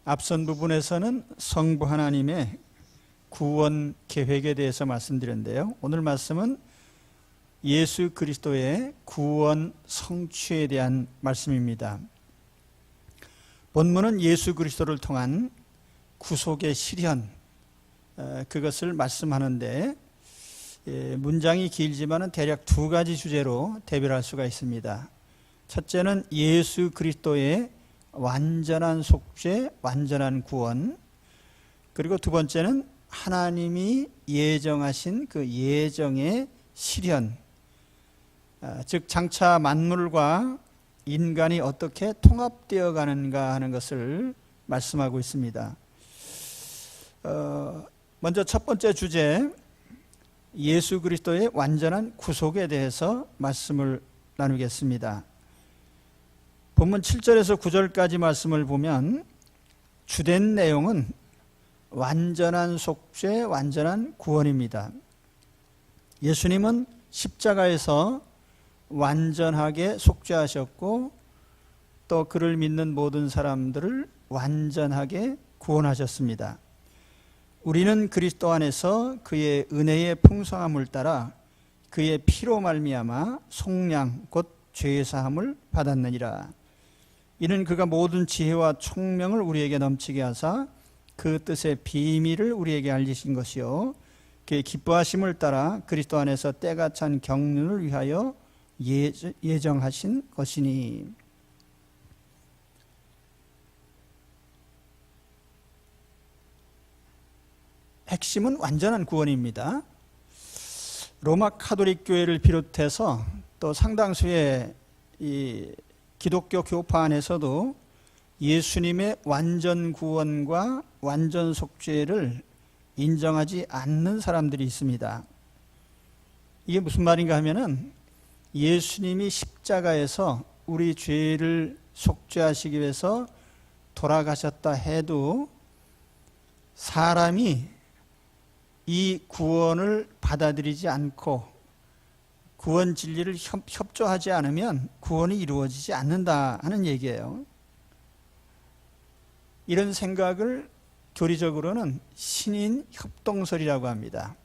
앞선 부분에서는 성부 하나님의 구원 계획에 대해서 말씀드렸는데요. 오늘 말씀은 예수 그리스도의 구원 성취에 대한 말씀입니다. 본문은 예수 그리스도를 통한 구속의 실현, 그것을 말씀하는데 문장이 길지만 대략 두 가지 주제로 대별할 수가 있습니다. 첫째는 예수 그리스도의 완전한 속죄, 완전한 구원. 그리고 두 번째는 하나님이 예정하신 그 예정의 실현, 즉 장차 만물과 인간이 어떻게 통합되어 가는가 하는 것을 말씀하고 있습니다. 먼저 첫 번째 주제, 예수 그리스도의 완전한 구속에 대해서 말씀을 나누겠습니다. 본문 7절에서 9절까지 말씀을 보면 주된 내용은 완전한 속죄, 완전한 구원입니다. 예수님은 십자가에서 완전하게 속죄하셨고 또 그를 믿는 모든 사람들을 완전하게 구원하셨습니다. 우리는 그리스도 안에서 그의 은혜의 풍성함을 따라 그의 피로 말미암아 속량 곧 죄 사함을 받았느니라. 이는 그가 모든 지혜와 총명을 우리에게 넘치게 하사 그 뜻의 비밀을 우리에게 알리신 것이요 그의 기뻐하심을 따라 그리스도 안에서 때가 찬 경륜을 위하여 예정하신 것이니. 핵심은 완전한 구원입니다. 로마 카톨릭 교회를 비롯해서 또 상당수의 이 기독교 교파 안에서도 예수님의 완전 구원과 완전 속죄를 인정하지 않는 사람들이 있습니다. 이게 무슨 말인가 하면은 예수님이 십자가에서 우리 죄를 속죄하시기 위해서 돌아가셨다 해도 사람이 이 구원을 받아들이지 않고 구원 진리를 협조하지 않으면 구원이 이루어지지 않는다 하는 얘기예요. 이런 생각을 교리적으로는 신인 협동설이라고 합니다.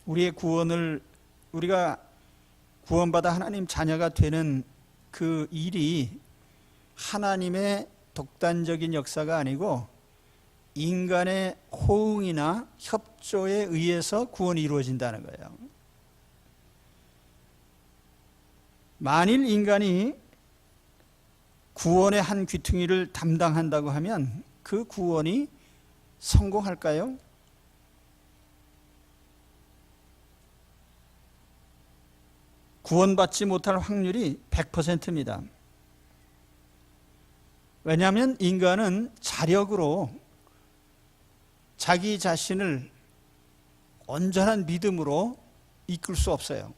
우리가 구원받아 하나님 자녀가 되는 그 일이 하나님의 독단적인 역사가 아니고 인간의 호응이나 협조에 의해서 구원이 이루어진다는 거예요. 만일 인간이 구원의 한 귀퉁이를 담당한다고 하면 그 구원이 성공할까요? 구원받지 못할 확률이 100%입니다. 왜냐하면 인간은 자력으로 자기 자신을 온전한 믿음으로 이끌 수 없어요.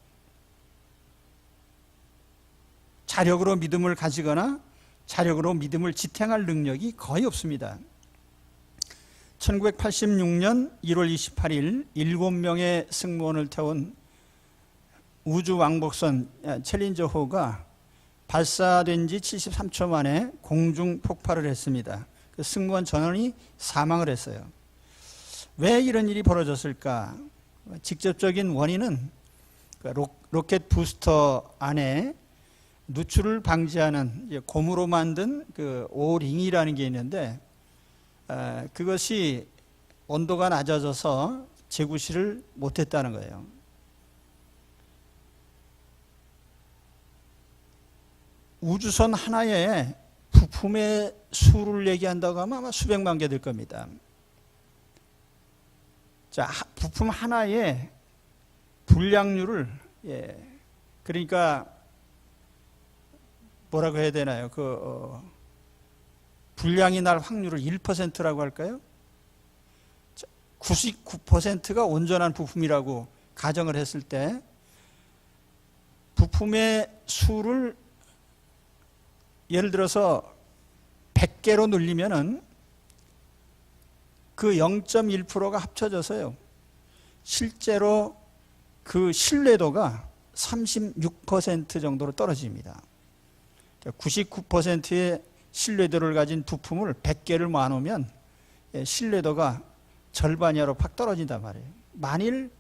자력으로 믿음을 가지거나 자력으로 믿음을 지탱할 능력이 거의 없습니다. 1986년 1월 28일 7명의 승무원을 태운 우주 왕복선 챌린저호가 발사된 지 73초 만에 공중 폭발을 했습니다. 그 승무원 전원이 사망을 했어요. 왜 이런 일이 벌어졌을까? 직접적인 원인은 로켓 부스터 안에 누출을 방지하는 고무로 만든 그 오링이라는 게 있는데 그것이 온도가 낮아져서 재구시를 못했다는 거예요. 우주선 하나에 부품의 수를 얘기한다고 하면 아마 수백만 개 될 겁니다. 자, 부품 하나의 불량률을 그러니까 뭐라고 해야 되나요? 불량이 날 확률을 1%라고 할까요? 99%가 온전한 부품이라고 가정을 했을 때 부품의 수를 예를 들어서 100개로 늘리면은 그 0.1%가 합쳐져서요. 실제로 그 신뢰도가 36% 정도로 떨어집니다. 99%의 신뢰도를 가진 부품을 100개를 모아놓으면 신뢰도가 절반 이하로 팍 떨어진단 말이에요. 만일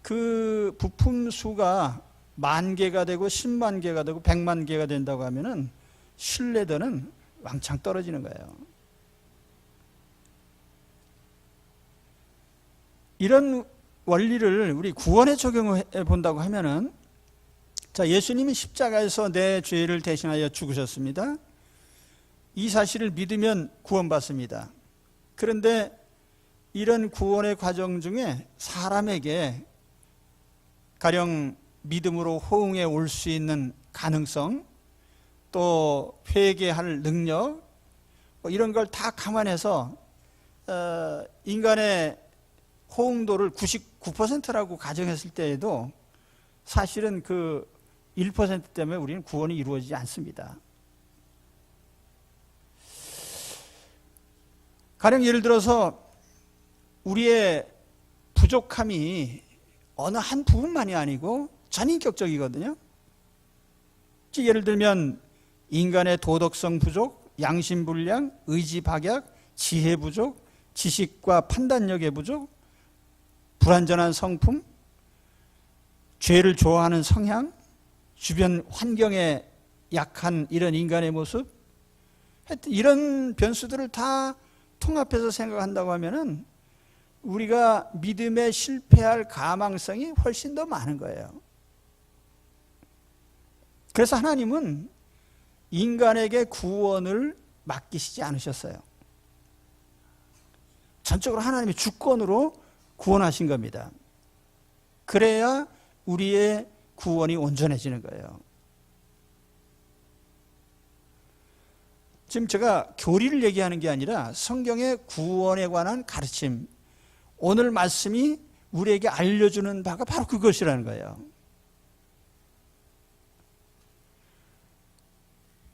그 부품 수가 10,000개가 되고 10만 개가 되고 100만 개가 된다고 하면은 신뢰도는 왕창 떨어지는 거예요. 이런 원리를 우리 구원에 적용해 본다고 하면은, 자, 예수님이 십자가에서 내 죄를 대신하여 죽으셨습니다. 이 사실을 믿으면 구원받습니다. 그런데 이런 구원의 과정 중에 사람에게 가령 믿음으로 호응해 올 수 있는 가능성, 또 회개할 능력, 이런 걸 다 감안해서 인간의 호응도를 99%라고 가정했을 때에도 사실은 그 1% 때문에 우리는 구원이 이루어지지 않습니다. 가령 예를 들어서 우리의 부족함이 어느 한 부분만이 아니고 전인격적이거든요. 예를 들면 인간의 도덕성 부족, 양심불량, 의지박약, 지혜 부족, 지식과 판단력의 부족, 불완전한 성품, 죄를 좋아하는 성향, 주변 환경에 약한 이런 인간의 모습, 하여튼 이런 변수들을 다 통합해서 생각한다고 하면은 우리가 믿음에 실패할 가망성이 훨씬 더 많은 거예요. 그래서 하나님은 인간에게 구원을 맡기시지 않으셨어요. 전적으로 하나님의 주권으로 구원하신 겁니다. 그래야 우리의 구원이 온전해지는 거예요. 지금 제가 교리를 얘기하는 게 아니라 성경의 구원에 관한 가르침, 오늘 말씀이 우리에게 알려주는 바가 바로 그것이라는 거예요.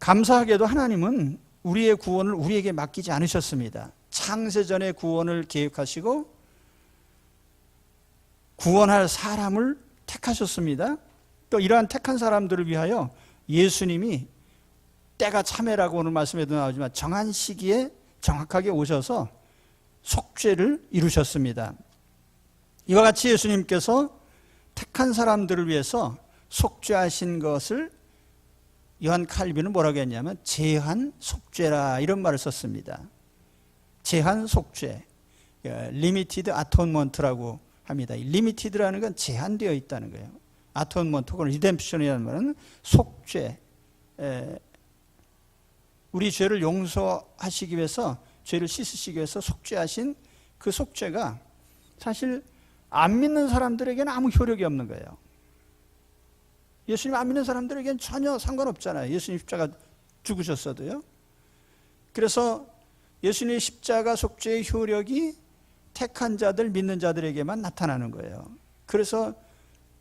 감사하게도 하나님은 우리의 구원을 우리에게 맡기지 않으셨습니다. 창세전에 구원을 계획하시고 구원할 사람을 택하셨습니다. 또 이러한 택한 사람들을 위하여 예수님이 때가 참회라고 오늘 말씀에도 나오지만 정한 시기에 정확하게 오셔서 속죄를 이루셨습니다. 이와 같이 예수님께서 택한 사람들을 위해서 속죄하신 것을 요한 칼빈은 뭐라고 했냐면 제한 속죄라 이런 말을 썼습니다. 제한 속죄, 리미티드 아톤먼트라고 합니다. 리미티드라는 건 제한되어 있다는 거예요. 아톤먼트 혹은 리뎀프션이라는 말은 속죄, 우리 죄를 용서하시기 위해서, 죄를 씻으시기 위해서 속죄하신 그 속죄가 사실 안 믿는 사람들에게는 아무 효력이 없는 거예요. 예수님 안 믿는 사람들에게는 전혀 상관없잖아요. 예수님 십자가 죽으셨어도요. 그래서 예수님의 십자가 속죄의 효력이 택한 자들, 믿는 자들에게만 나타나는 거예요. 그래서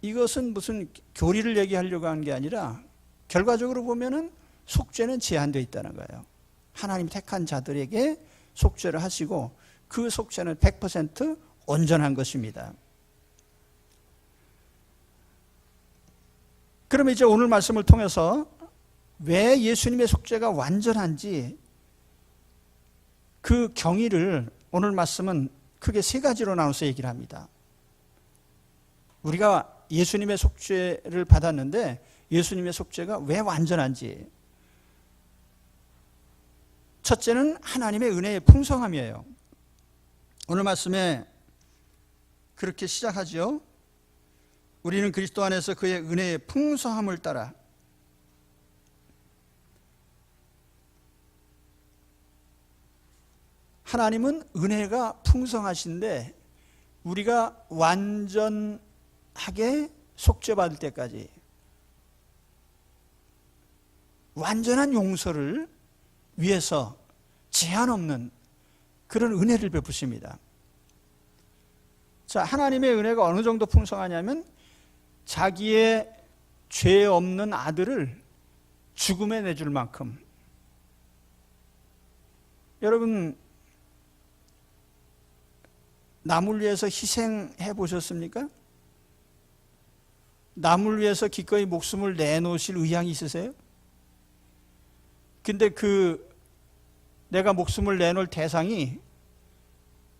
이것은 무슨 교리를 얘기하려고 하는 게 아니라 결과적으로 보면은 속죄는 제한되어 있다는 거예요. 하나님 택한 자들에게 속죄를 하시고 그 속죄는 100% 온전한 것입니다. 그러면 이제 오늘 말씀을 통해서 왜 예수님의 속죄가 완전한지 그 경위를 오늘 말씀은 크게 세 가지로 나눠서 얘기를 합니다. 우리가 예수님의 속죄를 받았는데 예수님의 속죄가 왜 완전한지. 첫째는 하나님의 은혜의 풍성함이에요. 오늘 말씀에 그렇게 시작하죠. 우리는 그리스도 안에서 그의 은혜의 풍성함을 따라 하나님은 은혜가 풍성하신데 우리가 완전하게 속죄받을 때까지 완전한 용서를 위해서 제한 없는 그런 은혜를 베푸십니다. 자, 하나님의 은혜가 어느 정도 풍성하냐면 자기의 죄 없는 아들을 죽음에 내줄 만큼. 여러분, 남을 위해서 희생해 보셨습니까? 남을 위해서 기꺼이 목숨을 내놓으실 의향이 있으세요? 근데 내가 목숨을 내놓을 대상이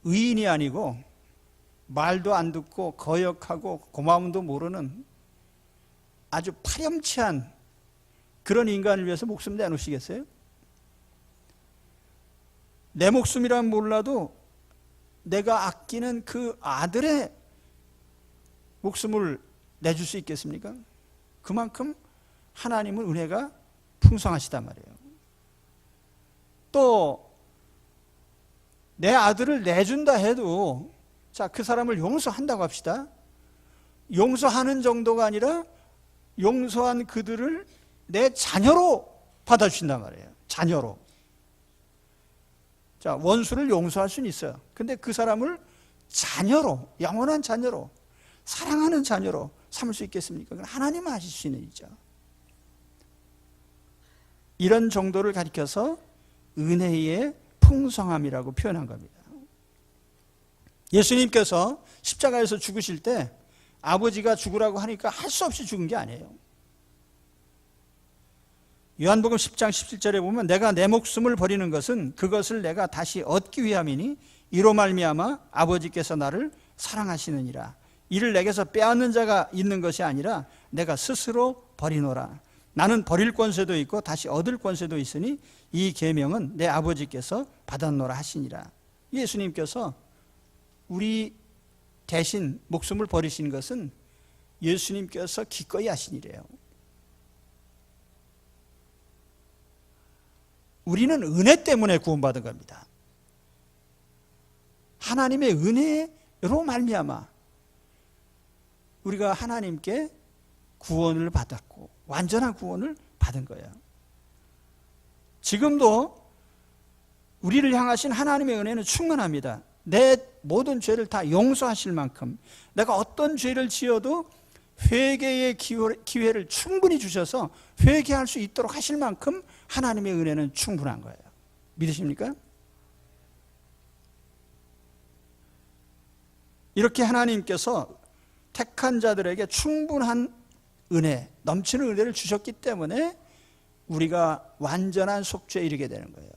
의인이 아니고 말도 안 듣고 거역하고 고마움도 모르는 아주 파렴치한 그런 인간을 위해서 목숨 내놓으시겠어요? 내 목숨이란 몰라도 내가 아끼는 그 아들의 목숨을 내줄 수 있겠습니까? 그만큼 하나님은 은혜가 풍성하시단 말이에요. 또 내 아들을 내준다 해도 자, 그 사람을 용서한다고 합시다. 용서하는 정도가 아니라 용서한 그들을 내 자녀로 받아주신단 말이에요. 자녀로. 자, 원수를 용서할 수는 있어요. 근데 그 사람을 자녀로, 영원한 자녀로, 사랑하는 자녀로 삼을 수 있겠습니까? 그건 하나님은 하실 수 있는 일이죠. 이런 정도를 가리켜서 은혜의 풍성함이라고 표현한 겁니다. 예수님께서 십자가에서 죽으실 때 아버지가 죽으라고 하니까 할 수 없이 죽은 게 아니에요. 요한복음 10장 17절에 보면 내가 내 목숨을 버리는 것은 그것을 내가 다시 얻기 위함이니 이로 말미암아 아버지께서 나를 사랑하시느니라. 이를 내게서 빼앗는 자가 있는 것이 아니라 내가 스스로 버리노라. 나는 버릴 권세도 있고 다시 얻을 권세도 있으니 이 계명은 내 아버지께서 받았노라 하시니라. 예수님께서 우리 대신 목숨을 버리신 것은 예수님께서 기꺼이 하신 일이에요. 우리는 은혜 때문에 구원받은 겁니다. 하나님의 은혜로 말미암아 우리가 하나님께 구원을 받았고 완전한 구원을 받은 거예요. 지금도 우리를 향하신 하나님의 은혜는 충만합니다. 내 모든 죄를 다 용서하실 만큼 내가 어떤 죄를 지어도 회개의 기회를 충분히 주셔서 회개할 수 있도록 하실 만큼 하나님의 은혜는 충분한 거예요. 믿으십니까? 이렇게 하나님께서 택한 자들에게 충분한 은혜, 넘치는 은혜를 주셨기 때문에 우리가 완전한 속죄에 이르게 되는 거예요.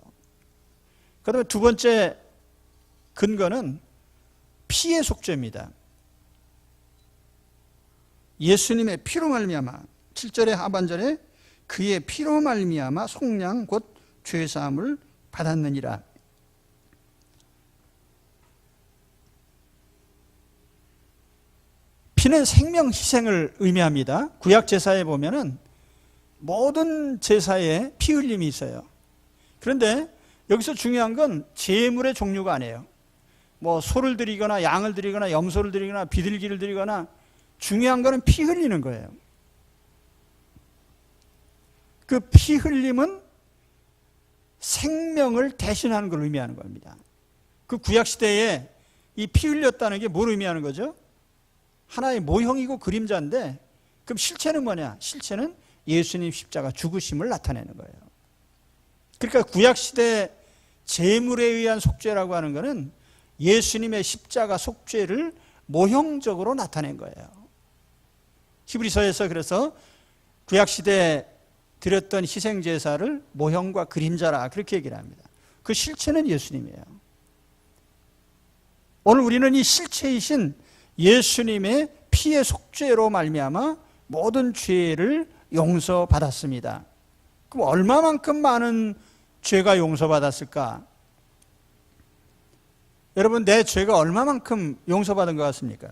그 다음에 두 번째 근거는 피의 속죄입니다. 예수님의 피로 말미암아 7절의 하반절에 그의 피로 말미암아 속량 곧 죄사함을 받았느니라. 피는 생명 희생을 의미합니다. 구약 제사에 보면은 모든 제사에 피 흘림이 있어요. 그런데 여기서 중요한 건 제물의 종류가 아니에요. 뭐 소를 드리거나 양을 드리거나 염소를 드리거나 비둘기를 드리거나 중요한 거는 피 흘리는 거예요. 그 피 흘림은 생명을 대신하는 걸 의미하는 겁니다. 그 구약 시대에 이 피 흘렸다는 게 뭘 의미하는 거죠? 하나의 모형이고 그림자인데 그럼 실체는 뭐냐? 실체는 예수님 십자가 죽으심을 나타내는 거예요. 그러니까 구약 시대 제물에 의한 속죄라고 하는 것은 예수님의 십자가 속죄를 모형적으로 나타낸 거예요. 히브리서에서 그래서 구약 시대에 드렸던 희생 제사를 모형과 그림자라 그렇게 얘기를 합니다. 그 실체는 예수님이에요. 오늘 우리는 이 실체이신 예수님의 피의 속죄로 말미암아 모든 죄를 용서받았습니다. 그럼 얼마만큼 많은 죄가 용서받았을까? 여러분, 내 죄가 얼마만큼 용서받은 것 같습니까?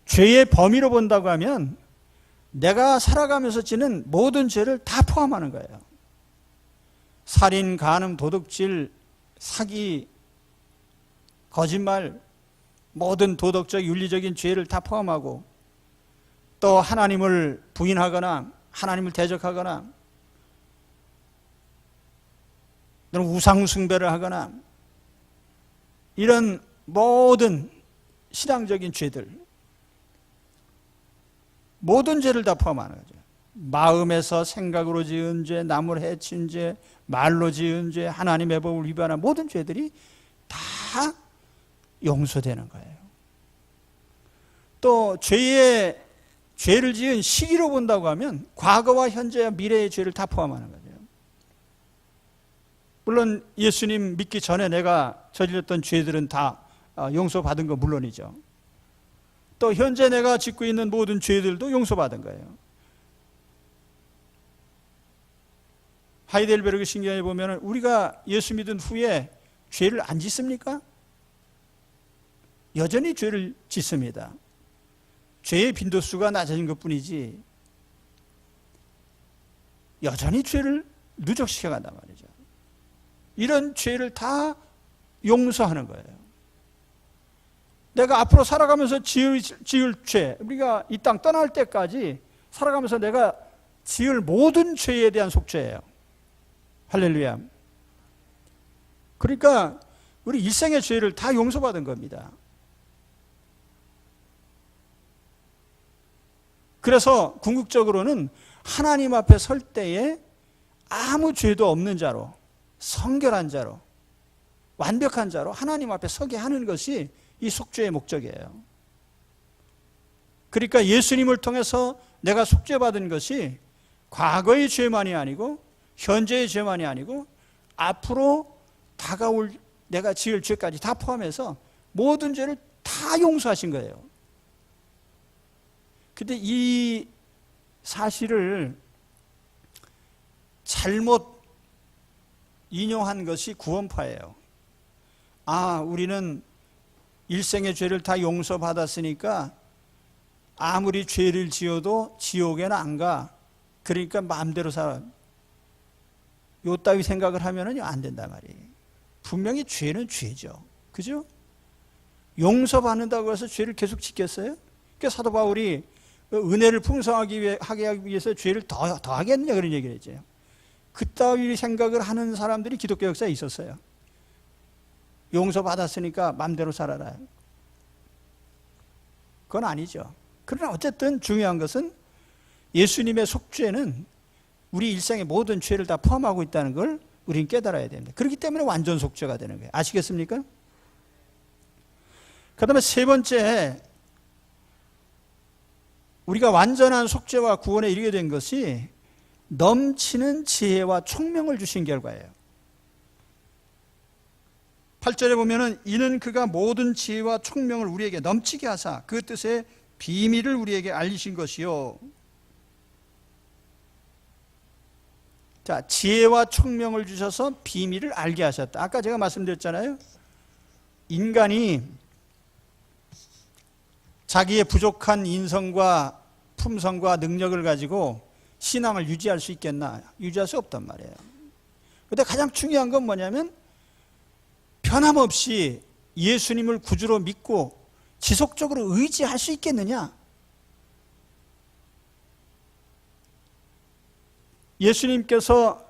죄의 범위로 본다고 하면 내가 살아가면서 지는 모든 죄를 다 포함하는 거예요. 살인, 간음, 도둑질, 사기, 거짓말, 모든 도덕적, 윤리적인 죄를 다 포함하고 또 하나님을 부인하거나 하나님을 대적하거나 또는 우상 숭배를 하거나 이런 모든 신앙적인 죄들, 모든 죄를 다 포함하는 거죠. 마음에서 생각으로 지은 죄, 남을 해친 죄, 말로 지은 죄, 하나님의 법을 위반한 모든 죄들이 다 용서되는 거예요. 또 죄를 지은 시기로 본다고 하면 과거와 현재와 미래의 죄를 다 포함하는 거죠. 물론 예수님 믿기 전에 내가 저질렀던 죄들은 다 용서받은 건 물론이죠. 또 현재 내가 짓고 있는 모든 죄들도 용서받은 거예요. 하이델베르그 신경에 보면 우리가 예수 믿은 후에 죄를 안 짓습니까? 여전히 죄를 짓습니다. 죄의 빈도수가 낮아진 것뿐이지 여전히 죄를 누적시켜 간단 말이죠. 이런 죄를 다 용서하는 거예요. 내가 앞으로 살아가면서 지을 죄, 우리가 이 땅 떠날 때까지 살아가면서 내가 지을 모든 죄에 대한 속죄예요. 할렐루야. 그러니까 우리 일생의 죄를 다 용서받은 겁니다. 그래서 궁극적으로는 하나님 앞에 설 때에 아무 죄도 없는 자로, 성결한 자로, 완벽한 자로 하나님 앞에 서게 하는 것이 이 속죄의 목적이에요. 그러니까 예수님을 통해서 내가 속죄받은 것이 과거의 죄만이 아니고 현재의 죄만이 아니고 앞으로 다가올 내가 지을 죄까지 다 포함해서 모든 죄를 다 용서하신 거예요. 근데 이 사실을 잘못 인용한 것이 구원파예요. 아, 우리는 일생의 죄를 다 용서받았으니까 아무리 죄를 지어도 지옥에는 안 가. 그러니까 마음대로 살아. 요 따위 생각을 하면은 안 된단 말이에요. 분명히 죄는 죄죠. 그죠? 용서받는다고 해서 죄를 계속 짓겠어요? 그러니까 사도 바울이 은혜를 풍성하게 하기 위해서 죄를 더 하겠느냐 그런 얘기를 했죠. 그따위 생각을 하는 사람들이 기독교 역사에 있었어요. 용서받았으니까 마음대로 살아라. 그건 아니죠. 그러나 어쨌든 중요한 것은 예수님의 속죄는 우리 일생의 모든 죄를 다 포함하고 있다는 걸 우리는 깨달아야 됩니다. 그렇기 때문에 완전 속죄가 되는 거예요. 아시겠습니까? 그 다음에 세 번째, 우리가 완전한 속죄와 구원에 이르게 된 것이 넘치는 지혜와 총명을 주신 결과예요. 8절에 보면은 이는 그가 모든 지혜와 총명을 우리에게 넘치게 하사 그 뜻의 비밀을 우리에게 알리신 것이요. 자, 지혜와 총명을 주셔서 비밀을 알게 하셨다. 아까 제가 말씀드렸잖아요. 인간이 자기의 부족한 인성과 품성과 능력을 가지고 신앙을 유지할 수 있겠나? 유지할 수 없단 말이에요. 그런데 가장 중요한 건 뭐냐면 변함없이 예수님을 구주로 믿고 지속적으로 의지할 수 있겠느냐? 예수님께서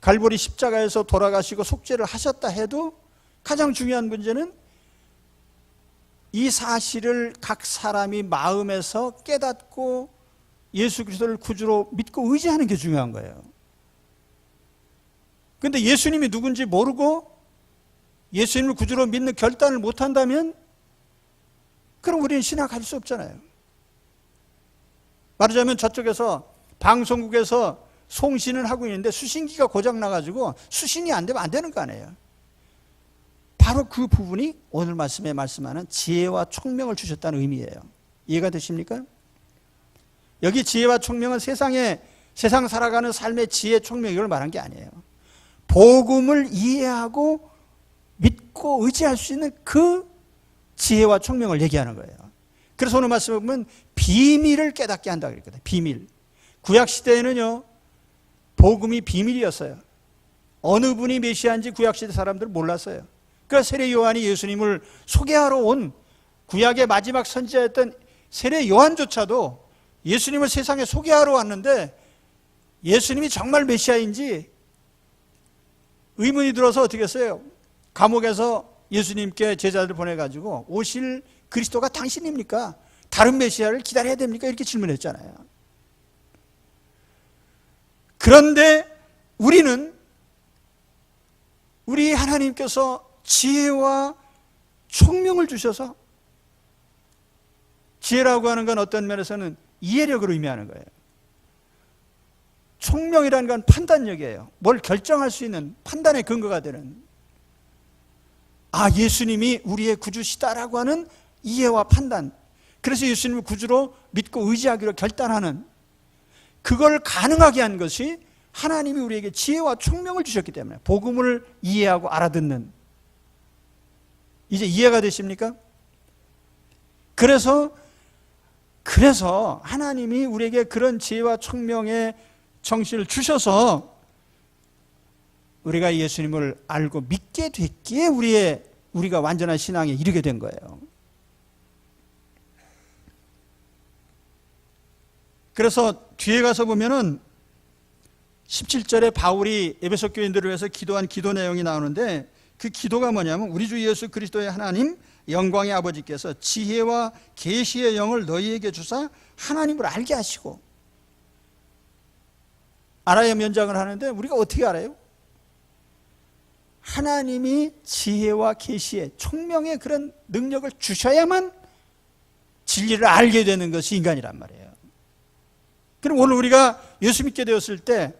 갈보리 십자가에서 돌아가시고 속죄를 하셨다 해도 가장 중요한 문제는 이 사실을 각 사람이 마음에서 깨닫고 예수 그리스도를 구주로 믿고 의지하는 게 중요한 거예요. 그런데 예수님이 누군지 모르고 예수님을 구주로 믿는 결단을 못한다면 그럼 우리는 신앙 가질 수 없잖아요. 말하자면 저쪽에서 방송국에서 송신을 하고 있는데 수신기가 고장나가지고 수신이 안 되면 안 되는 거 아니에요. 바로 그 부분이 오늘 말씀에 말씀하는 지혜와 총명을 주셨다는 의미예요. 이해가 되십니까? 여기 지혜와 총명은 세상 살아가는 삶의 지혜, 총명 이걸 말한 게 아니에요. 복음을 이해하고 믿고 의지할 수 있는 그 지혜와 총명을 얘기하는 거예요. 그래서 오늘 말씀에 보면 비밀을 깨닫게 한다고 그랬거든요. 비밀. 구약시대에는요, 복음이 비밀이었어요. 어느 분이 메시아인지 구약시대 사람들은 몰랐어요. 그래서 세례 요한이 예수님을 소개하러 온 구약의 마지막 선지자였던 세례 요한조차도 예수님을 세상에 소개하러 왔는데 예수님이 정말 메시아인지 의문이 들어서 어떻게 했어요? 감옥에서 예수님께 제자들 보내가지고 오실 그리스도가 당신입니까? 다른 메시아를 기다려야 됩니까? 이렇게 질문했잖아요. 그런데 우리는 우리 하나님께서 지혜와 총명을 주셔서, 지혜라고 하는 건 어떤 면에서는 이해력을 의미하는 거예요. 총명이라는 건 판단력이에요. 뭘 결정할 수 있는 판단의 근거가 되는, 예수님이 우리의 구주시다라고 하는 이해와 판단, 그래서 예수님을 구주로 믿고 의지하기로 결단하는, 그걸 가능하게 한 것이 하나님이 우리에게 지혜와 총명을 주셨기 때문에, 복음을 이해하고 알아듣는. 이제 이해가 되십니까? 그래서 하나님이 우리에게 그런 지혜와 총명의 정신을 주셔서 우리가 예수님을 알고 믿게 됐기에 우리가 완전한 신앙에 이르게 된 거예요. 그래서 뒤에 가서 보면은 17절에 바울이 에베소 교인들을 위해서 기도한 기도 내용이 나오는데, 그 기도가 뭐냐면, 우리 주 예수 그리스도의 하나님 영광의 아버지께서 지혜와 계시의 영을 너희에게 주사 하나님을 알게 하시고. 알아야 면장을 하는데 우리가 어떻게 알아요? 하나님이 지혜와 계시의 총명의 그런 능력을 주셔야만 진리를 알게 되는 것이 인간이란 말이에요. 그럼 오늘 우리가 예수 믿게 되었을 때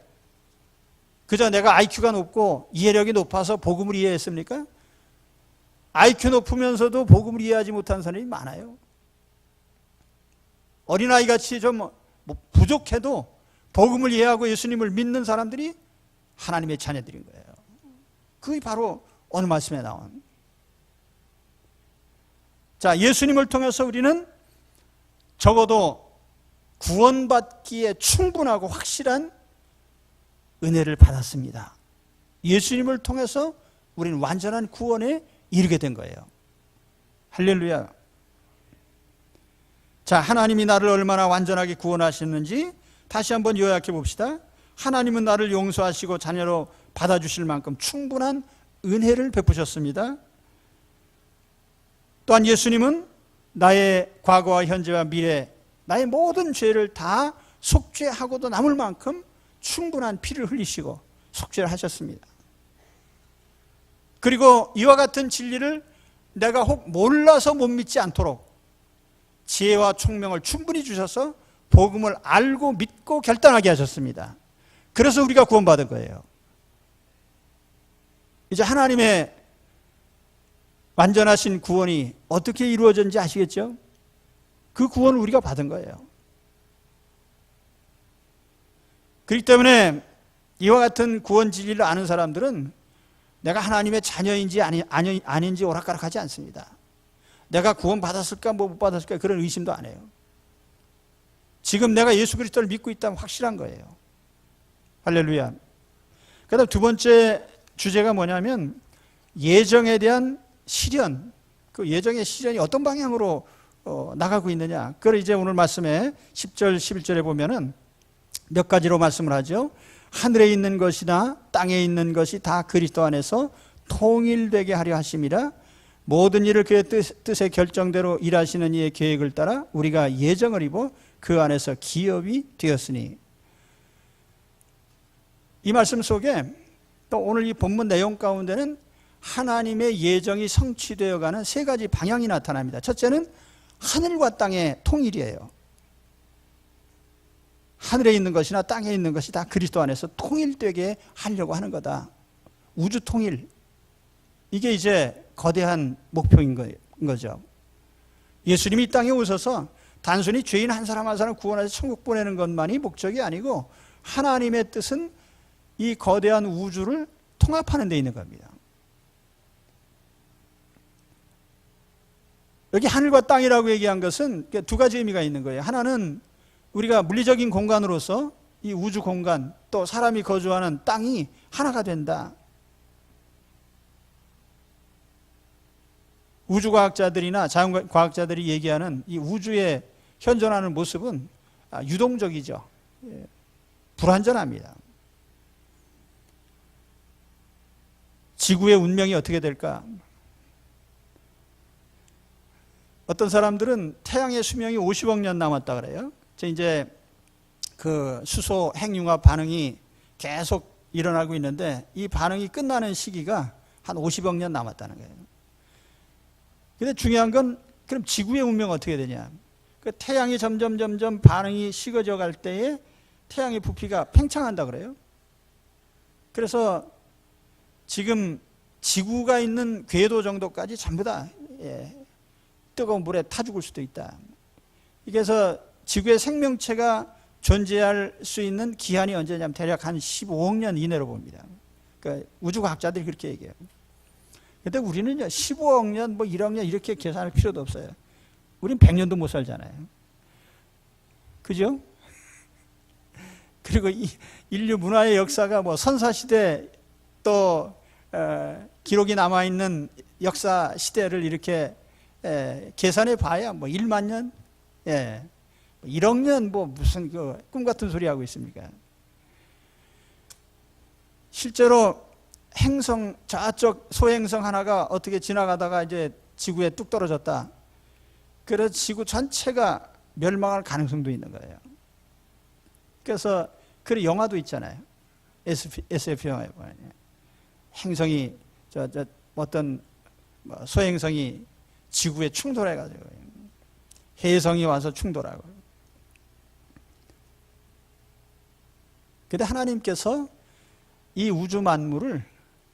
그저 내가 IQ가 높고 이해력이 높아서 복음을 이해했습니까? IQ 높으면서도 복음을 이해하지 못한 사람이 많아요. 어린아이같이 좀 부족해도 복음을 이해하고 예수님을 믿는 사람들이 하나님의 자녀들인 거예요. 그게 바로 오늘 말씀에 나온. 자, 예수님을 통해서 우리는 적어도 구원받기에 충분하고 확실한 은혜를 받았습니다. 예수님을 통해서 우리는 완전한 구원에 이르게 된 거예요. 할렐루야. 자, 하나님이 나를 얼마나 완전하게 구원하셨는지 다시 한번 요약해 봅시다. 하나님은 나를 용서하시고 자녀로 받아주실 만큼 충분한 은혜를 베푸셨습니다. 또한 예수님은 나의 과거와 현재와 미래, 나의 모든 죄를 다 속죄하고도 남을 만큼 충분한 피를 흘리시고 속죄를 하셨습니다. 그리고 이와 같은 진리를 내가 혹 몰라서 못 믿지 않도록 지혜와 총명을 충분히 주셔서 복음을 알고 믿고 결단하게 하셨습니다. 그래서 우리가 구원받은 거예요. 이제 하나님의 완전하신 구원이 어떻게 이루어졌는지 아시겠죠? 그 구원을 우리가 받은 거예요. 그렇기 때문에 이와 같은 구원 진리를 아는 사람들은 내가 하나님의 자녀인지 아닌지 오락가락하지 않습니다. 내가 구원 받았을까 못 받았을까 그런 의심도 안 해요. 지금 내가 예수 그리스도를 믿고 있다면 확실한 거예요. 할렐루야. 그다음 두 번째 주제가 뭐냐면 예정에 대한 실현. 그 예정의 실현이 어떤 방향으로 나가고 있느냐. 그걸 이제 오늘 말씀에 10절 11절에 보면은 몇 가지로 말씀을 하죠. 하늘에 있는 것이나 땅에 있는 것이 다 그리스도 안에서 통일되게 하려 하심이라. 모든 일을 그의 뜻의 결정대로 일하시는 이의 계획을 따라 우리가 예정을 입어 그 안에서 기업이 되었으니. 이 말씀 속에 또 오늘 이 본문 내용 가운데는 하나님의 예정이 성취되어가는 세 가지 방향이 나타납니다. 첫째는 하늘과 땅의 통일이에요. 하늘에 있는 것이나 땅에 있는 것이 다 그리스도 안에서 통일되게 하려고 하는 거다. 우주 통일. 이게 이제 거대한 목표인 거죠. 예수님이 이 땅에 오셔서 단순히 죄인 한 사람 한 사람 구원해서 천국 보내는 것만이 목적이 아니고 하나님의 뜻은 이 거대한 우주를 통합하는 데 있는 겁니다. 여기 하늘과 땅이라고 얘기한 것은 두 가지 의미가 있는 거예요. 하나는 우리가 물리적인 공간으로서 이 우주 공간 또 사람이 거주하는 땅이 하나가 된다. 우주과학자들이나 자연과학자들이 얘기하는 이 우주에 현존하는 모습은 유동적이죠. 불완전합니다. 지구의 운명이 어떻게 될까? 어떤 사람들은 태양의 수명이 50억 년 남았다 그래요. 이제 그 수소 핵융합 반응이 계속 일어나고 있는데 이 반응이 끝나는 시기가 한 50억 년 남았다는 거예요. 근데 중요한 건 그럼 지구의 운명은 어떻게 되냐? 그 태양이 점점 반응이 식어져 갈 때에 태양의 부피가 팽창한다 그래요. 그래서 지금 지구가 있는 궤도 정도까지 전부 다 뜨거운 물에 타 죽을 수도 있다. 그래서 지구의 생명체가 존재할 수 있는 기한이 언제냐면 대략 한 15억 년 이내로 봅니다. 그러니까 우주과학자들이 그렇게 얘기해요. 근데 우리는요, 15억 년, 뭐 1억 년 이렇게 계산할 필요도 없어요. 우린 100년도 못 살잖아요. 그죠? 그리고 인류 문화의 역사가 뭐 선사시대 또 기록이 남아있는 역사 시대를 이렇게 계산해 봐야 뭐 1만 년, 1억 년 뭐 무슨 그 꿈 같은 소리 하고 있습니까? 실제로 행성, 저쪽 소행성 하나가 어떻게 지나가다가 이제 지구에 뚝 떨어졌다. 그래서 지구 전체가 멸망할 가능성도 있는 거예요. 그래서 그 영화도 있잖아요. SF 영화에 보면 행성이 어떤 소행성이 지구에 충돌해가지고 해성이 와서 충돌하고. 근데 하나님께서 이 우주 만물을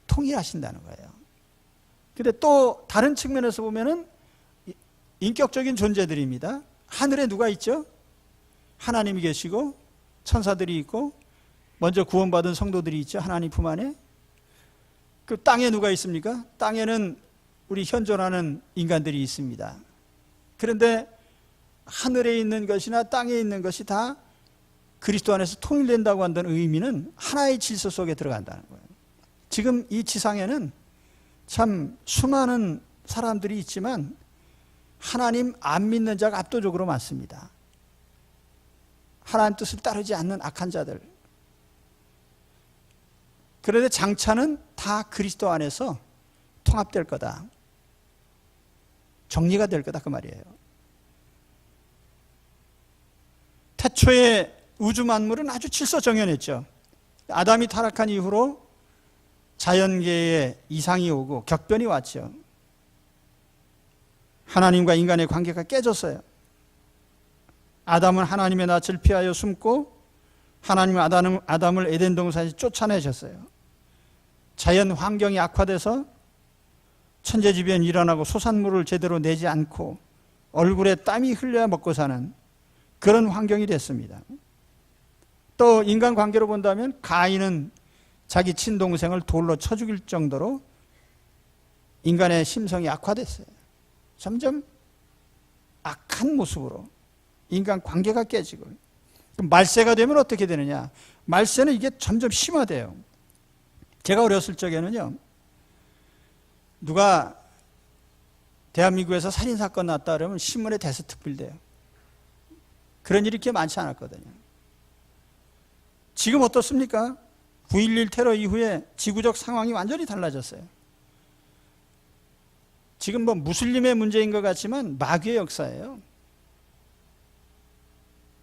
통일하신다는 거예요. 근데 또 다른 측면에서 보면은 인격적인 존재들입니다. 하늘에 누가 있죠? 하나님이 계시고 천사들이 있고 먼저 구원받은 성도들이 있죠. 하나님 품 안에. 그 땅에 누가 있습니까? 땅에는 우리 현존하는 인간들이 있습니다. 그런데 하늘에 있는 것이나 땅에 있는 것이 다 그리스도 안에서 통일된다고 한다는 의미는 하나의 질서 속에 들어간다는 거예요. 지금 이 지상에는 참 수많은 사람들이 있지만 하나님 안 믿는 자가 압도적으로 많습니다. 하나님 뜻을 따르지 않는 악한 자들. 그런데 장차는 다 그리스도 안에서 통합될 거다. 정리가 될 거다 그 말이에요. 태초에 우주 만물은 아주 질서정연했죠. 아담이 타락한 이후로 자연계에 이상이 오고 격변이 왔죠. 하나님과 인간의 관계가 깨졌어요. 아담은 하나님의 낯을 피하여 숨고 하나님은 아담을 에덴 동산에서 쫓아내셨어요. 자연 환경이 악화돼서 천재지변이 일어나고 소산물을 제대로 내지 않고 얼굴에 땀이 흘려야 먹고 사는 그런 환경이 됐습니다. 또 인간 관계로 본다면 가인은 자기 친동생을 돌로 쳐 죽일 정도로 인간의 심성이 악화됐어요. 점점 악한 모습으로 인간 관계가 깨지고. 말세가 되면 어떻게 되느냐? 말세는 이게 점점 심화돼요. 제가 어렸을 적에는요, 누가 대한민국에서 살인사건 났다 그러면 신문에 대서특필돼요. 그런 일이 그렇게 많지 않았거든요. 지금 어떻습니까? 9.11 테러 이후에 지구적 상황이 완전히 달라졌어요. 지금 뭐 무슬림의 문제인 것 같지만 마귀의 역사예요.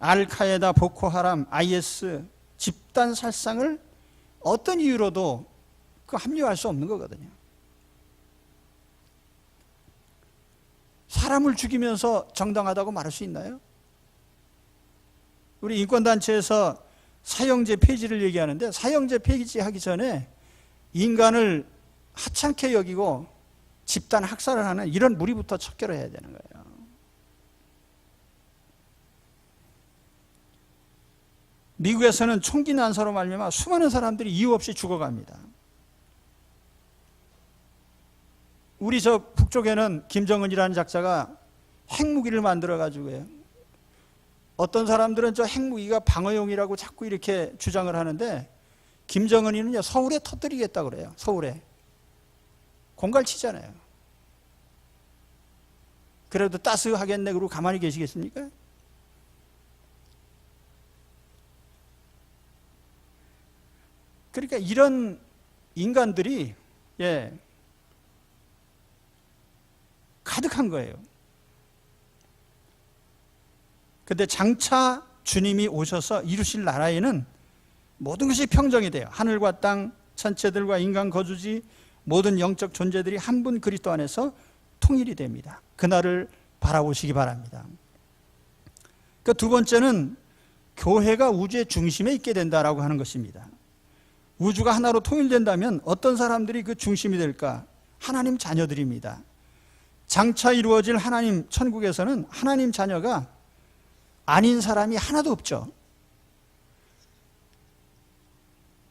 알카에다, 보코하람, IS 집단 살상을 어떤 이유로도 그 합리화할 수 없는 거거든요. 사람을 죽이면서 정당하다고 말할 수 있나요? 우리 인권단체에서 사형제 폐지를 얘기하는데 사형제 폐지하기 전에 인간을 하찮게 여기고 집단 학살을 하는 이런 무리부터 척결을 해야 되는 거예요. 미국에서는 총기 난사로 말미암아 수많은 사람들이 이유 없이 죽어갑니다. 우리 저 북쪽에는 김정은이라는 작자가 핵무기를 만들어가지고요. 어떤 사람들은 저 핵무기가 방어용이라고 자꾸 이렇게 주장을 하는데 김정은이는요 서울에 터뜨리겠다고 그래요. 서울에. 공갈치잖아요. 그래도 따스하겠네 그러고 가만히 계시겠습니까? 그러니까 이런 인간들이 가득한 거예요. 그런데 장차 주님이 오셔서 이루실 나라에는 모든 것이 평정이 돼요. 하늘과 땅, 천체들과 인간 거주지 모든 영적 존재들이 한 분 그리스도 안에서 통일이 됩니다. 그날을 바라보시기 바랍니다. 그 두 번째는 교회가 우주의 중심에 있게 된다라고 하는 것입니다. 우주가 하나로 통일된다면 어떤 사람들이 그 중심이 될까? 하나님 자녀들입니다. 장차 이루어질 하나님 천국에서는 하나님 자녀가 아닌 사람이 하나도 없죠.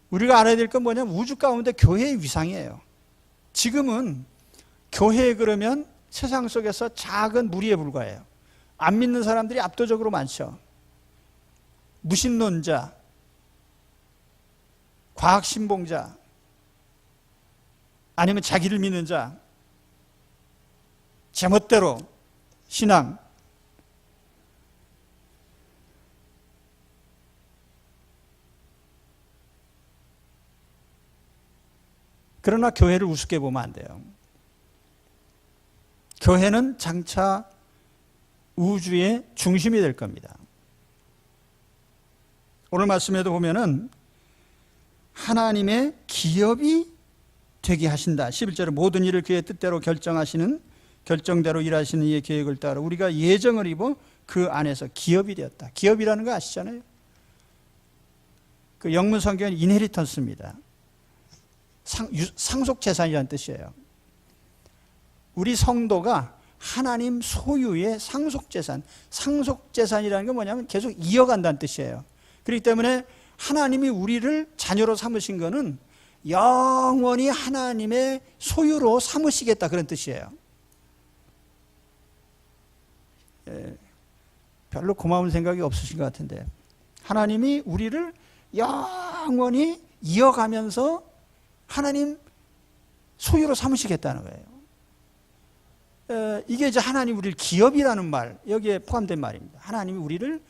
우리가 알아야 될 건 뭐냐면 우주 가운데 교회의 위상이에요. 지금은 교회 그러면 세상 속에서 작은 무리에 불과해요. 안 믿는 사람들이 압도적으로 많죠. 무신론자, 과학신봉자, 아니면 자기를 믿는 자, 제멋대로 신앙. 그러나 교회를 우습게 보면 안 돼요. 교회는 장차 우주의 중심이 될 겁니다. 오늘 말씀에도 보면은 하나님의 기업이 되게 하신다. 11절에 모든 일을 그의 뜻대로 결정대로 일하시는 이의 계획을 따라 우리가 예정을 입어 그 안에서 기업이 되었다. 기업이라는 거 아시잖아요. 그 영문 성경은 인헤리턴스입니다. 상속재산이라는 뜻이에요. 우리 성도가 하나님 소유의 상속재산. 상속재산이라는 건 뭐냐면 계속 이어간다는 뜻이에요. 그렇기 때문에 하나님이 우리를 자녀로 삼으신 거는 영원히 하나님의 소유로 삼으시겠다, 그런 뜻이에요. 별로 고마운 생각이 없으신 것 같은데, 하나님이 우리를 영원히 이어가면서 하나님 소유로 삼으시겠다는 거예요. 이게 이제 하나님 우리를 기업이라는 말, 여기에 포함된 말입니다. 하나님이 우리를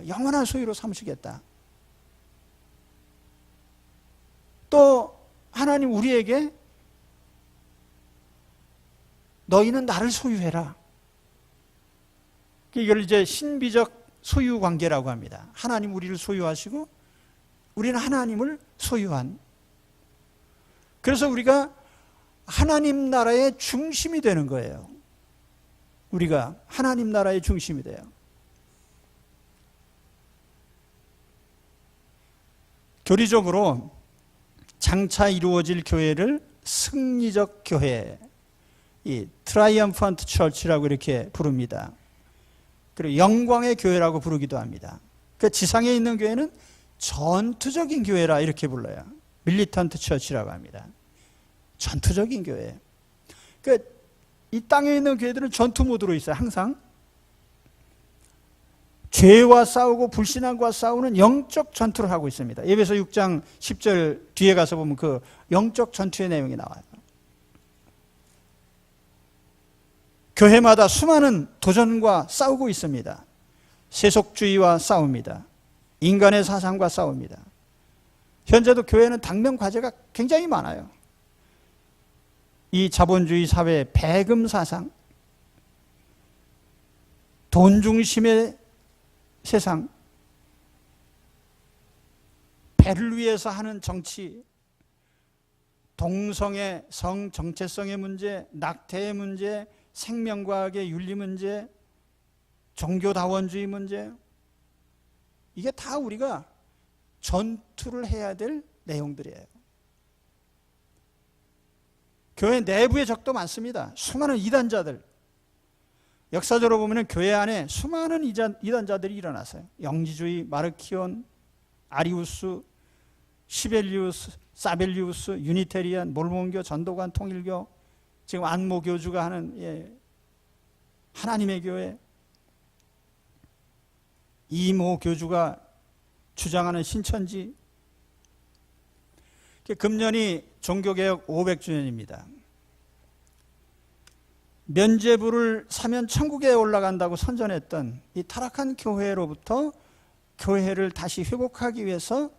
영원한 소유로 삼으시겠다. 또 하나님 우리에게 너희는 나를 소유해라. 이걸 이제 신비적 소유 관계라고 합니다. 하나님 우리를 소유하시고 우리는 하나님을 소유한. 그래서 우리가 하나님 나라의 중심이 되는 거예요. 우리가 하나님 나라의 중심이 돼요. 교리적으로 장차 이루어질 교회를 승리적 교회, 이 트라이엄펀트 처치라고 이렇게 부릅니다. 그리고 영광의 교회라고 부르기도 합니다. 그 지상에 있는 교회는 전투적인 교회라 이렇게 불러요. 밀리턴트 처치라고 합니다. 전투적인 교회. 이 땅에 있는 교회들은 전투 모드로 있어요. 항상 죄와 싸우고 불신앙과 싸우는 영적 전투를 하고 있습니다. 에베소 6장 10절 뒤에 가서 보면 그 영적 전투의 내용이 나와요. 교회마다 수많은 도전과 싸우고 있습니다. 세속주의와 싸웁니다. 인간의 사상과 싸웁니다. 현재도 교회는 당면 과제가 굉장히 많아요. 이 자본주의 사회의 배금 사상, 돈 중심의 세상, 배를 위해서 하는 정치, 동성애, 성 정체성의 문제, 낙태의 문제, 생명과학의 윤리 문제, 종교다원주의 문제, 이게 다 우리가 전투를 해야 될 내용들이에요. 교회 내부의 적도 많습니다. 수많은 이단자들. 역사적으로 보면 교회 안에 수많은 이단자들이 일어났어요. 영지주의, 마르키온, 아리우스, 시벨리우스, 사벨리우스, 유니테리안, 몰몬교, 전도관, 통일교, 지금 안모 교주가 하는 하나님의 교회, 이모 교주가 주장하는 신천지. 금년이 종교개혁 500주년입니다. 면죄부를 사면 천국에 올라간다고 선전했던 이 타락한 교회로부터 교회를 다시 회복하기 위해서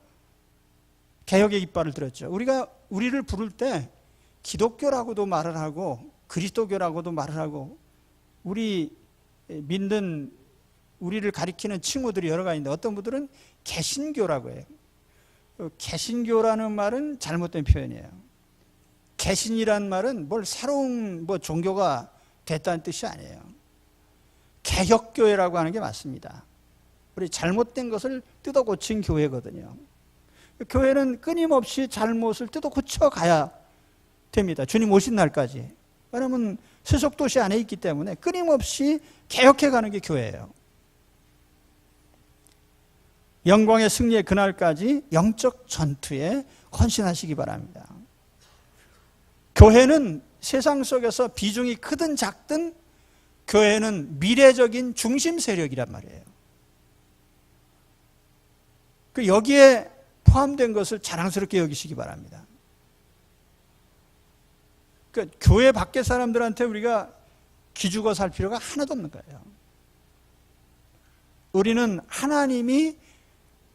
개혁의 깃발을 들었죠. 우리가 우리를 부를 때 기독교라고도 말을 하고 그리스도교라고도 말을 하고 우리 믿는 우리를 가리키는 칭호들이 여러 가지인데 어떤 분들은 개신교라고 해요. 개신교라는 말은 잘못된 표현이에요. 개신이란 말은 뭘 새로운 종교가 됐다는 뜻이 아니에요. 개혁교회라고 하는 게 맞습니다. 우리 잘못된 것을 뜯어 고친 교회거든요. 교회는 끊임없이 잘못을 뜯어 고쳐 가야 됩니다. 주님 오신 날까지. 왜냐하면 세속도시 안에 있기 때문에 끊임없이 개혁해 가는 게 교회예요. 영광의 승리의 그날까지 영적 전투에 헌신하시기 바랍니다. 교회는 세상 속에서 비중이 크든 작든 교회는 미래적인 중심 세력이란 말이에요. 여기에 포함된 것을 자랑스럽게 여기시기 바랍니다. 교회 밖의 사람들한테 우리가 기죽어 살 필요가 하나도 없는 거예요. 우리는 하나님이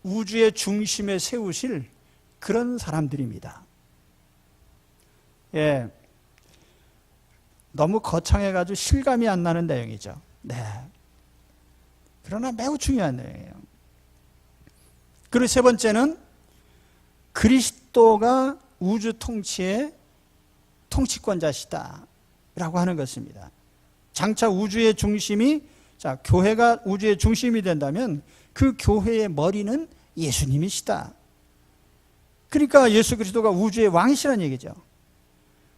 우주의 중심에 세우실 그런 사람들입니다. 예. 너무 거창해가지고 실감이 안 나는 내용이죠. 네. 그러나 매우 중요한 내용이에요. 그리고 세 번째는 그리스도가 우주 통치의 통치권자시다 라고 하는 것입니다. 장차 우주의 중심이, 자, 교회가 우주의 중심이 된다면 그 교회의 머리는 예수님이시다. 그러니까 예수 그리스도가 우주의 왕이시라는 얘기죠.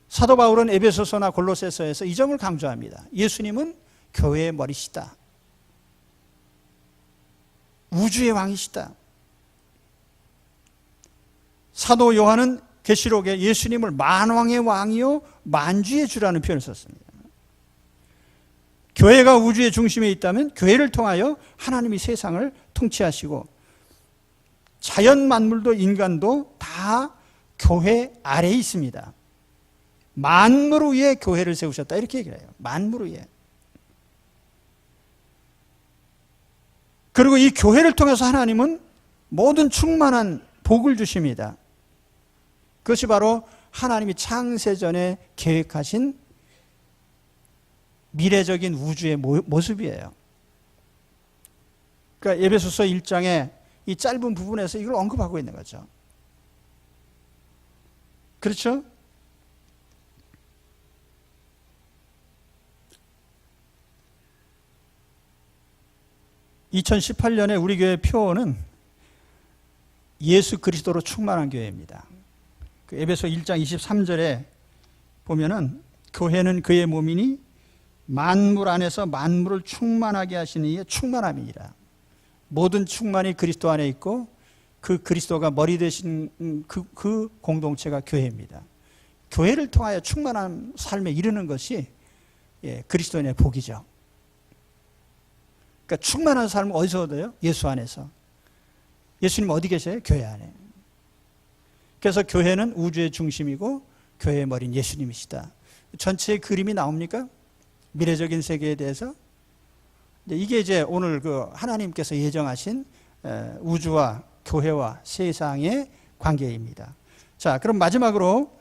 사도 바울은 에베소서나 골로새서에서 이 점을 강조합니다. 예수님은 교회의 머리시다. 우주의 왕이시다. 사도 요한은 계시록에 예수님을 만왕의 왕이요 만주의 주라는 표현을 썼습니다. 교회가 우주의 중심에 있다면 교회를 통하여 하나님이 세상을 통치하시고 자연 만물도 인간도 다 교회 아래에 있습니다. 만물 위에 교회를 세우셨다 이렇게 얘기를 해요. 만물 위에. 그리고 이 교회를 통해서 하나님은 모든 충만한 복을 주십니다. 그것이 바로 하나님이 창세전에 계획하신 미래적인 우주의 모습이에요. 그러니까 에베소서 1장에 이 짧은 부분에서 이걸 언급하고 있는 거죠. 그렇죠? (2018년에) 우리 교회 표어는 예수 그리스도로 충만한 교회입니다. 그 에베소 1장 23절에 보면은 교회는 그의 몸이니 만물 안에서 만물을 충만하게 하시는 이의 충만함이니라. 모든 충만이 그리스도 안에 있고 그 그리스도가 머리 되신 그 공동체가 교회입니다. 교회를 통하여 충만한 삶에 이르는 것이 그리스도인의 복이죠. 그러니까 충만한 삶은 어디서 얻어요? 예수 안에서. 예수님 어디 계세요? 교회 안에. 그래서 교회는 우주의 중심이고 교회의 머리는 예수님이시다. 전체의 그림이 나옵니까? 미래적인 세계에 대해서. 이게 이제 오늘 그 하나님께서 예정하신 우주와 교회와 세상의 관계입니다. 자, 그럼 마지막으로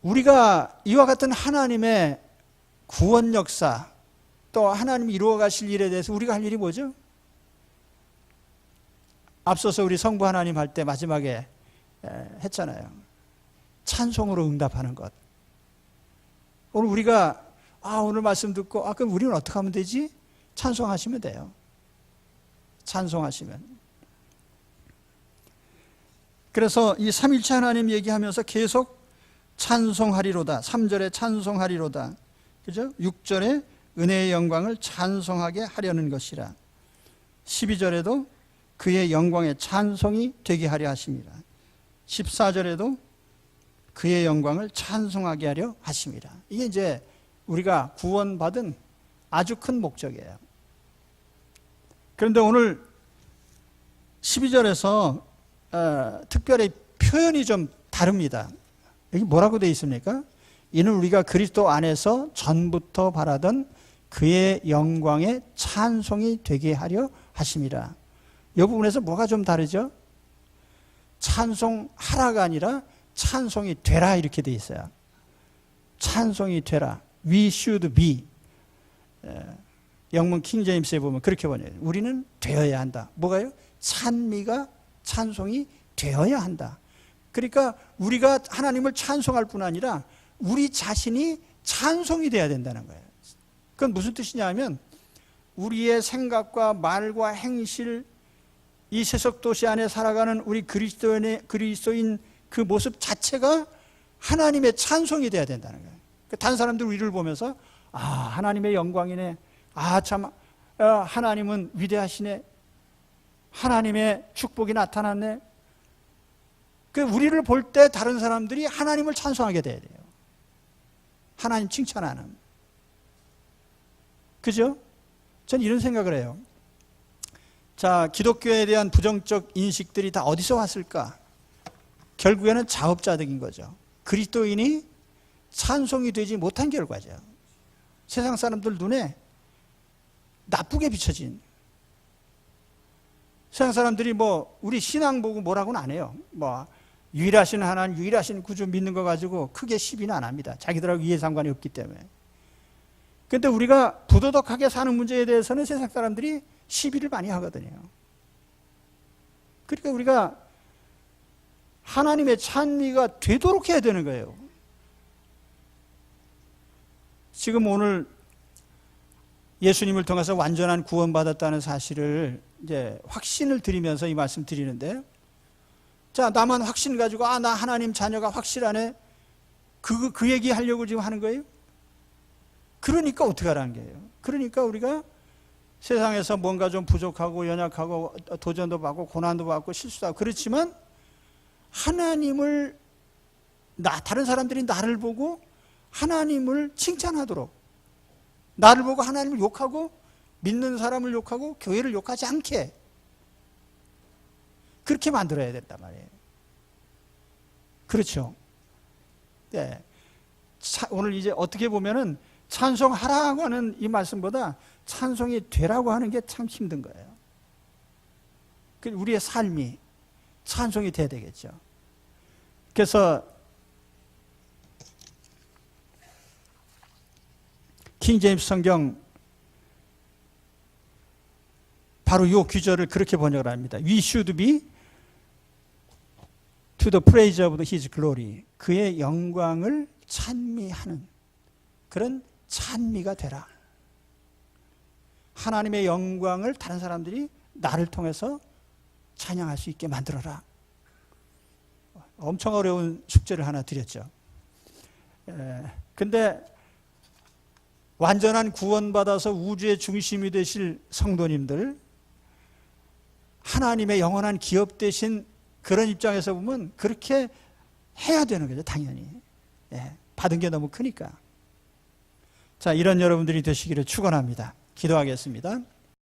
우리가 이와 같은 하나님의 구원 역사 또 하나님이 이루어 가실 일에 대해서 우리가 할 일이 뭐죠? 앞서서 우리 성부 하나님 할 때 마지막에 했잖아요. 찬송으로 응답하는 것. 오늘 우리가 오늘 말씀 듣고 그럼 우리는 어떻게 하면 되지? 찬송하시면 돼요. 찬송하시면. 그래서 이 삼일체 하나님 얘기하면서 계속 찬송하리로다. 3절에 찬송하리로다. 그죠? 6절에 은혜의 영광을 찬송하게 하려는 것이라. 12절에도 그의 영광의 찬송이 되게 하려 하십니다. 14절에도 그의 영광을 찬송하게 하려 하십니다. 이게 이제 우리가 구원받은 아주 큰 목적이에요. 그런데 오늘 12절에서 특별히 표현이 좀 다릅니다. 여기 뭐라고 되어 있습니까? 이는 우리가 그리스도 안에서 전부터 바라던 그의 영광의 찬송이 되게 하려 하심이라. 이 부분에서 뭐가 좀 다르죠? 찬송하라가 아니라 찬송이 되라 이렇게 되어 있어요. 찬송이 되라. We should be. 영문 킹제임스에 보면 그렇게 번역해요. 우리는 되어야 한다. 뭐가요? 찬미가 찬송이 되어야 한다. 그러니까 우리가 하나님을 찬송할 뿐 아니라 우리 자신이 찬송이 되어야 된다는 거예요. 그건 무슨 뜻이냐 하면 우리의 생각과 말과 행실, 이 세속 도시 안에 살아가는 우리 그리스도인 그 모습 자체가 하나님의 찬송이 돼야 된다는 거예요. 다른 사람들 우리를 보면서 하나님의 영광이네. 참 하나님은 위대하시네. 하나님의 축복이 나타났네. 우리를 볼 때 다른 사람들이 하나님을 찬송하게 돼야 돼요. 하나님 칭찬하는. 그죠? 전 이런 생각을 해요. 자, 기독교에 대한 부정적 인식들이 다 어디서 왔을까? 결국에는 자업자득인 거죠. 그리스도인이 찬송이 되지 못한 결과죠. 세상 사람들 눈에 나쁘게 비춰진. 세상 사람들이 우리 신앙 보고 뭐라고는 안 해요. 유일하신 하나님, 유일하신 구주 믿는 거 가지고 크게 시비는 안 합니다. 자기들하고 이해상관이 없기 때문에. 그런데 우리가 부도덕하게 사는 문제에 대해서는 세상 사람들이 시비를 많이 하거든요. 그러니까 우리가 하나님의 찬미가 되도록 해야 되는 거예요. 지금 오늘 예수님을 통해서 완전한 구원받았다는 사실을 이제 확신을 드리면서 이 말씀 드리는데, 자, 나만 확신 가지고 나 하나님 자녀가 확실하네. 그 얘기 하려고 지금 하는 거예요? 그러니까 어떻게 하라는 거예요? 그러니까 우리가 세상에서 뭔가 좀 부족하고 연약하고 도전도 받고 고난도 받고 실수도 하고 그렇지만 하나님을 다른 사람들이 나를 보고 하나님을 칭찬하도록, 나를 보고 하나님을 욕하고 믿는 사람을 욕하고 교회를 욕하지 않게 그렇게 만들어야 된단 말이에요. 그렇죠? 네. 오늘 이제 어떻게 보면은 찬송하라고 하는 이 말씀보다 찬송이 되라고 하는 게 참 힘든 거예요. 우리의 삶이 찬송이 돼야 되겠죠. 그래서 킹 제임스 성경 바로 이 귀절을 그렇게 번역을 합니다. We should be to the praise of his glory. 그의 영광을 찬미하는 그런 찬미가 되라. 하나님의 영광을 다른 사람들이 나를 통해서 찬양할 수 있게 만들어라. 엄청 어려운 숙제를 하나 드렸죠. 근데 완전한 구원받아서 우주의 중심이 되실 성도님들, 하나님의 영원한 기업 되신 그런 입장에서 보면 그렇게 해야 되는 거죠, 당연히. 받은 게 너무 크니까. 자, 이런 여러분들이 되시기를 축원합니다. 기도하겠습니다.